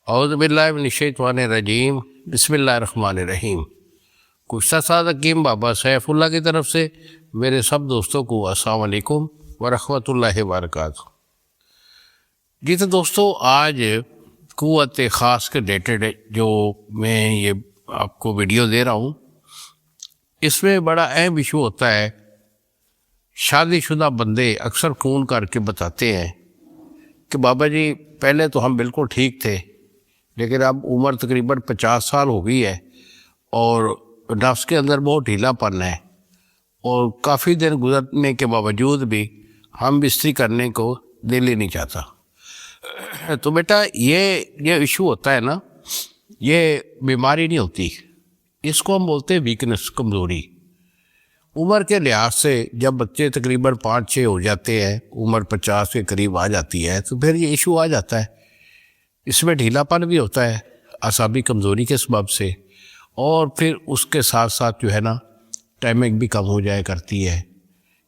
اعوذ باللہ من الشیطان الرجیم، بسم اللہ الرحمن الرحیم۔ کشتہ ساز حکیم بابا سیف اللہ کی طرف سے میرے سب دوستوں کو السلام علیکم ورحمۃ اللہ وبرکاتہ۔ جی تو دوستو، آج قوت خاص کے ریلیٹڈ جو میں یہ آپ کو ویڈیو دے رہا ہوں، اس میں بڑا اہم ایشو ہوتا ہے۔ شادی شدہ بندے اکثر فون کر کے بتاتے ہیں کہ بابا جی پہلے تو ہم بالکل ٹھیک تھے، لیکن اب عمر تقریباً 50 سال ہو گئی ہے اور نفس کے اندر بہت ڈھیلا پن ہے، اور کافی دن گزرنے کے باوجود بھی ہم بستری کرنے کو دل ہی نہیں چاہتا۔ تو بیٹا یہ ایشو ہوتا ہے نا، یہ بیماری نہیں ہوتی، اس کو ہم بولتے ہیں ویکنس، کمزوری۔ عمر کے لحاظ سے جب بچے تقریباً 5-6 ہو جاتے ہیں، عمر 50 کے قریب آ جاتی ہے، تو پھر یہ ایشو آ جاتا ہے۔ اس میں ڈھیلا پن بھی ہوتا ہے اعصابی کمزوری کے سبب سے، اور پھر اس کے ساتھ ساتھ جو ہے نا ٹائمنگ بھی کم ہو جایا کرتی ہے،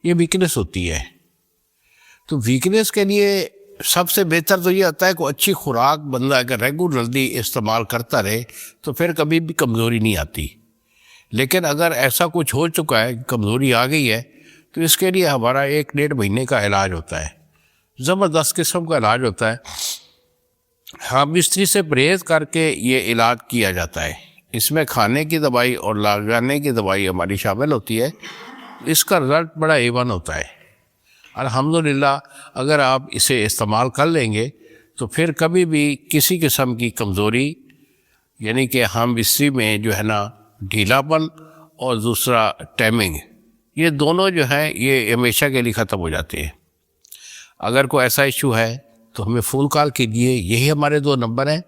یہ ویکنس ہوتی ہے۔ تو ویکنس کے لیے سب سے بہتر تو یہ ہوتا ہے کہ اچھی خوراک بندہ اگر ریگولرلی استعمال کرتا رہے تو پھر کبھی بھی کمزوری نہیں آتی۔ لیکن اگر ایسا کچھ ہو چکا ہے، کمزوری آ گئی ہے، تو اس کے لیے ہمارا 1-1.5 مہینے کا علاج ہوتا ہے، زبردست قسم کا علاج ہوتا ہے۔ ہاں، بستری سے پرہیز کر کے یہ علاج کیا جاتا ہے۔ اس میں کھانے کی دوائی اور لگانے کی دوائی ہماری شامل ہوتی ہے۔ اس کا رزلٹ بڑا A1 ہوتا ہے۔ الحمدللہ اگر آپ اسے استعمال کر لیں گے تو پھر کبھی بھی کسی قسم کی کمزوری، یعنی کہ ہم بستری میں جو ہے نا ڈھیلا پن اور دوسرا ٹائمنگ، یہ دونوں جو ہیں یہ ہمیشہ کے لیے ختم ہو جاتے ہیں۔ اگر کوئی ایسا ایشو ہے تو ہمیں فون کال کیجیے۔ یہی ہمارے 2 نمبر ہیں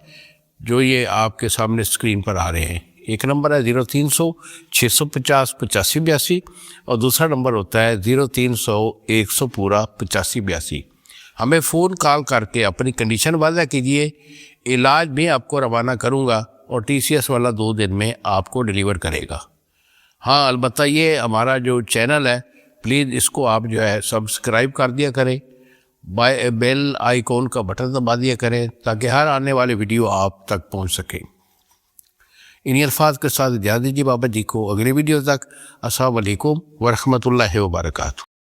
جو یہ آپ کے سامنے اسکرین پر آ رہے ہیں۔ ایک نمبر ہے 0300 650 8582، اور دوسرا نمبر ہوتا ہے 0300 100 پورا 8582۔ ہمیں فون کال کر کے اپنی کنڈیشن واضح کیجیے، علاج بھی آپ کو روانہ کروں گا، اور TCS والا 2 دن میں آپ کو ڈیلیور کرے گا۔ ہاں البتہ یہ ہمارا جو چینل ہے، پلیز اس کو آپ جو ہے سبسکرائب کر دیا کریں، بیل آئیکن کا بٹن دبا دیا کریں، تاکہ ہر آنے والے ویڈیو آپ تک پہنچ سکیں۔ انہی الفاظ کے ساتھ اجازت دیجیے بابا جی کو، اگلی ویڈیو تک السلام علیکم ورحمۃ اللہ وبرکاتہ۔